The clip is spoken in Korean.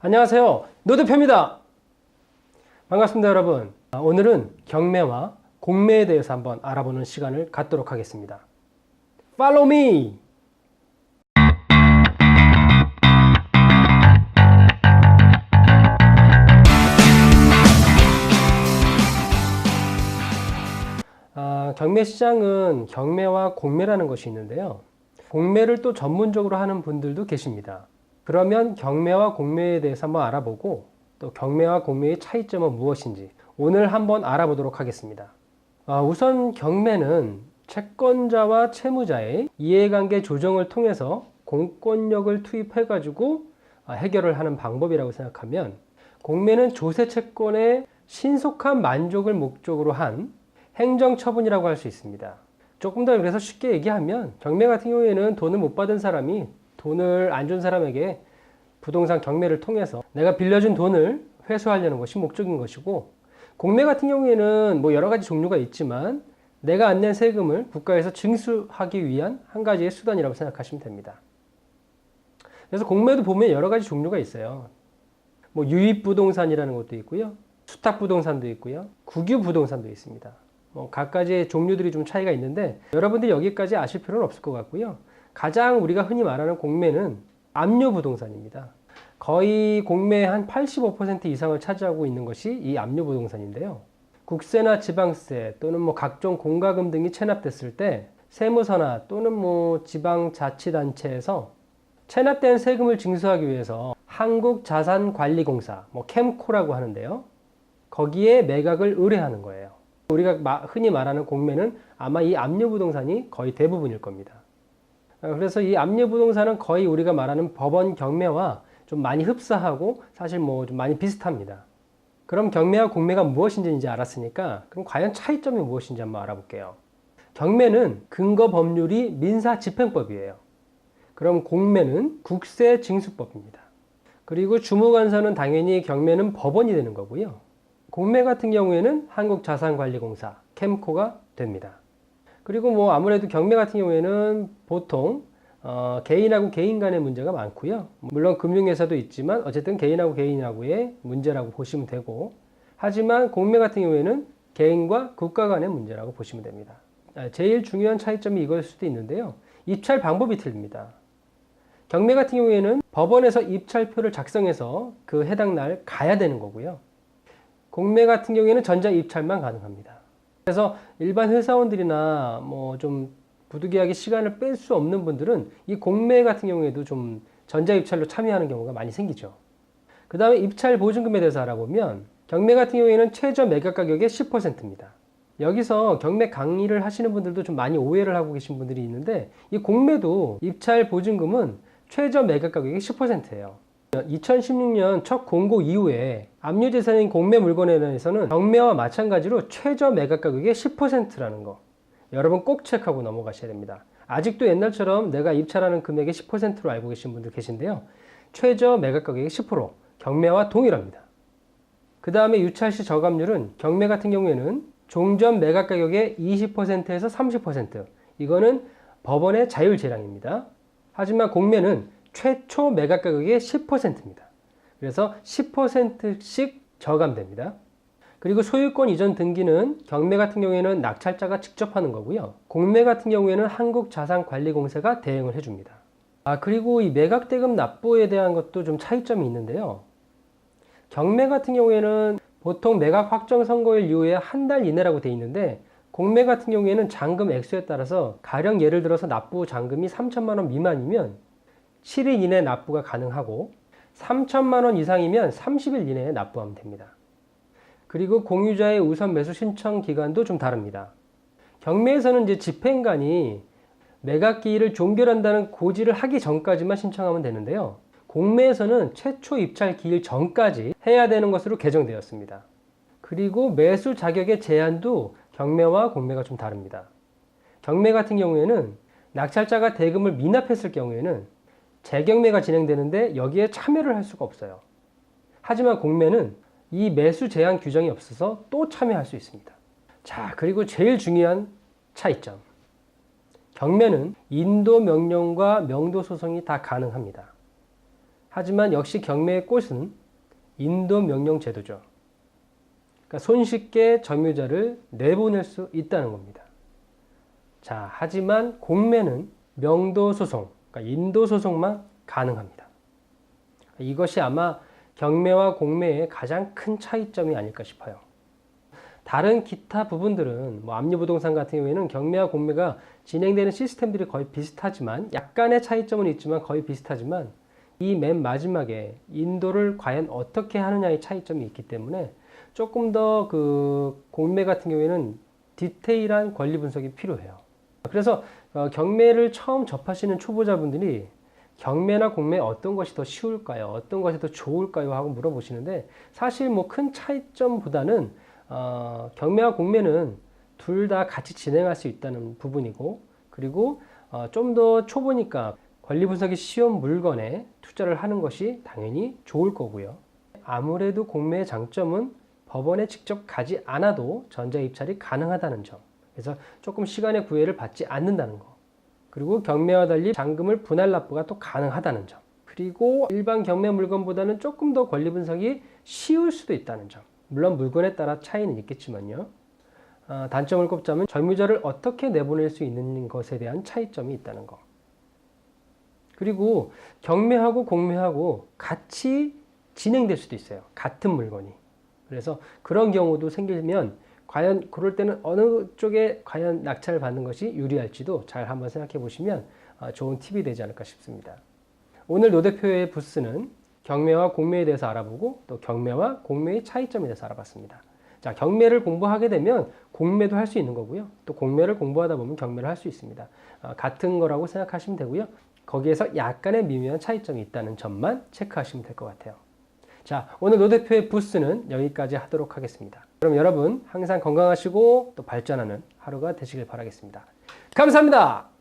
안녕하세요. 노대표입니다. 반갑습니다, 여러분. 오늘은 경매와 공매에 대해서 한번 알아보는 시간을 갖도록 하겠습니다. Follow me! 경매 시장은 경매와 공매라는 것이 있는데요. 공매를 또 전문적으로 하는 분들도 계십니다. 그러면 경매와 공매에 대해서 한번 알아보고 또 경매와 공매의 차이점은 무엇인지 오늘 한번 알아보도록 하겠습니다. 우선 경매는 채권자와 채무자의 이해관계 조정을 통해서 공권력을 투입해가지고 해결을 하는 방법이라고 생각하면, 공매는 조세 채권의 신속한 만족을 목적으로 한 행정처분이라고 할 수 있습니다. 조금 더 그래서 쉽게 얘기하면, 경매 같은 경우에는 돈을 못 받은 사람이 돈을 안 준 사람에게 부동산 경매를 통해서 내가 빌려준 돈을 회수하려는 것이 목적인 것이고, 공매 같은 경우에는 뭐 여러 가지 종류가 있지만 내가 안 낸 세금을 국가에서 징수하기 위한 한 가지의 수단이라고 생각하시면 됩니다. 그래서 공매도 보면 여러 가지 종류가 있어요. 뭐 유입부동산이라는 것도 있고요, 수탁부동산도 있고요, 국유부동산도 있습니다. 뭐 각가지의 종류들이 좀 차이가 있는데 여러분들이 여기까지 아실 필요는 없을 것 같고요. 가장 우리가 흔히 말하는 공매는 압류부동산입니다. 거의 공매의 한 85% 이상을 차지하고 있는 것이 이 압류부동산인데요. 국세나 지방세 또는 뭐 각종 공과금 등이 체납됐을 때 세무서나 또는 뭐 지방자치단체에서 체납된 세금을 징수하기 위해서 한국자산관리공사, 뭐 캠코라고 하는데요, 거기에 매각을 의뢰하는 거예요. 우리가 흔히 말하는 공매는 아마 이 압류부동산이 거의 대부분일 겁니다. 그래서 이 압류부동산은 거의 우리가 말하는 법원 경매와 좀 많이 흡사하고 사실 뭐 좀 많이 비슷합니다. 그럼 경매와 공매가 무엇인지 이제 알았으니까 그럼 과연 차이점이 무엇인지 한번 알아볼게요. 경매는 근거 법률이 민사집행법이에요. 그럼 공매는 국세징수법입니다. 그리고 주무관서는 당연히 경매는 법원이 되는 거고요. 공매 같은 경우에는 한국자산관리공사, 캠코가 됩니다. 그리고 뭐 아무래도 경매 같은 경우에는 보통 개인하고 개인 간의 문제가 많고요. 물론 금융회사도 있지만 어쨌든 개인하고 개인하고의 문제라고 보시면 되고, 하지만 공매 같은 경우에는 개인과 국가 간의 문제라고 보시면 됩니다. 제일 중요한 차이점이 이걸 수도 있는데요. 입찰 방법이 틀립니다. 경매 같은 경우에는 법원에서 입찰표를 작성해서 그 해당 날 가야 되는 거고요. 공매 같은 경우에는 전자 입찰만 가능합니다. 그래서 일반 회사원들이나 뭐 좀 부득이하게 시간을 뺄 수 없는 분들은 이 공매 같은 경우에도 좀 전자 입찰로 참여하는 경우가 많이 생기죠. 그 다음에 입찰 보증금에 대해서 알아보면, 경매 같은 경우에는 최저 매각 가격의 10%입니다. 여기서 경매 강의를 하시는 분들도 좀 많이 오해를 하고 계신 분들이 있는데, 이 공매도 입찰 보증금은 최저 매각 가격의 10%예요. 2016년 첫 공고 이후에 압류재산인 공매 물건에 대해서는 경매와 마찬가지로 최저 매각 가격의 10%라는 거 여러분 꼭 체크하고 넘어가셔야 됩니다. 아직도 옛날처럼 내가 입찰하는 금액의 10%로 알고 계신 분들 계신데요. 최저 매각 가격의 10%, 경매와 동일합니다. 그 다음에 유찰 시 저감률은 경매 같은 경우에는 종전 매각 가격의 20%에서 30%, 이거는 법원의 자율재량입니다. 하지만 공매는 최초 매각 가격의 10%입니다. 그래서 10%씩 저감됩니다. 그리고 소유권 이전 등기는 경매 같은 경우에는 낙찰자가 직접 하는 거고요. 공매 같은 경우에는 한국자산관리공사가 대행을 해줍니다. 그리고 이 매각대금 납부에 대한 것도 좀 차이점이 있는데요. 경매 같은 경우에는 보통 매각 확정 선고일 이후에 한 달 이내라고 돼 있는데, 공매 같은 경우에는 잔금 액수에 따라서 가령 예를 들어서 납부 잔금이 3천만 원 미만이면 7일 이내 납부가 가능하고 3천만 원 이상이면 30일 이내에 납부하면 됩니다. 그리고 공유자의 우선 매수 신청 기간도 좀 다릅니다. 경매에서는 이제 집행관이 매각 기일을 종결한다는 고지를 하기 전까지만 신청하면 되는데요. 공매에서는 최초 입찰 기일 전까지 해야 되는 것으로 개정되었습니다. 그리고 매수 자격의 제한도 경매와 공매가 좀 다릅니다. 경매 같은 경우에는 낙찰자가 대금을 미납했을 경우에는 재경매가 진행되는데 여기에 참여를 할 수가 없어요. 하지만 공매는 이 매수 제한 규정이 없어서 또 참여할 수 있습니다. 자, 그리고 제일 중요한 차이점. 경매는 인도 명령과 명도 소송이 다 가능합니다. 하지만 역시 경매의 꽃은 인도 명령 제도죠. 그러니까 손쉽게 점유자를 내보낼 수 있다는 겁니다. 자, 하지만 공매는 명도 소송, 그러니까 인도 소송만 가능합니다. 이것이 아마 경매와 공매의 가장 큰 차이점이 아닐까 싶어요. 다른 기타 부분들은 압류부동산 같은 경우에는 경매와 공매가 진행되는 시스템들이 거의 비슷하지만 약간의 차이점은 있지만 거의 비슷하지만 이 맨 마지막에 인도를 과연 어떻게 하느냐의 차이점이 있기 때문에 조금 더 그 공매 같은 경우에는 디테일한 권리 분석이 필요해요. 그래서 경매를 처음 접하시는 초보자분들이 경매나 공매 어떤 것이 더 쉬울까요? 어떤 것이 더 좋을까요? 하고 물어보시는데 사실 뭐 큰 차이점보다는 경매와 공매는 둘 다 같이 진행할 수 있다는 부분이고 그리고 좀 더 초보니까 권리 분석이 쉬운 물건에 투자를 하는 것이 당연히 좋을 거고요. 아무래도 공매의 장점은 법원에 직접 가지 않아도 전자입찰이 가능하다는 점. 그래서 조금 시간의 구애를 받지 않는다는 거. 그리고 경매와 달리 잔금을 분할 납부가 또 가능하다는 점. 그리고 일반 경매 물건보다는 조금 더 권리 분석이 쉬울 수도 있다는 점. 물론 물건에 따라 차이는 있겠지만요. 단점을 꼽자면 점유자를 어떻게 내보낼 수 있는 것에 대한 차이점이 있다는 거. 그리고 경매하고 공매하고 같이 진행될 수도 있어요. 같은 물건이. 그래서 그런 경우도 생기면 과연 그럴 때는 어느 쪽에 과연 낙찰을 받는 것이 유리할지도 잘 한번 생각해 보시면 좋은 팁이 되지 않을까 싶습니다. 오늘 노 대표의 부스는 경매와 공매에 대해서 알아보고 또 경매와 공매의 차이점에 대해서 알아봤습니다. 자, 경매를 공부하게 되면 공매도 할 수 있는 거고요. 또 공매를 공부하다 보면 경매를 할 수 있습니다. 같은 거라고 생각하시면 되고요. 거기에서 약간의 미묘한 차이점이 있다는 점만 체크하시면 될 것 같아요. 자, 오늘 노 대표의 부스는 여기까지 하도록 하겠습니다. 그럼 여러분 항상 건강하시고 또 발전하는 하루가 되시길 바라겠습니다. 감사합니다.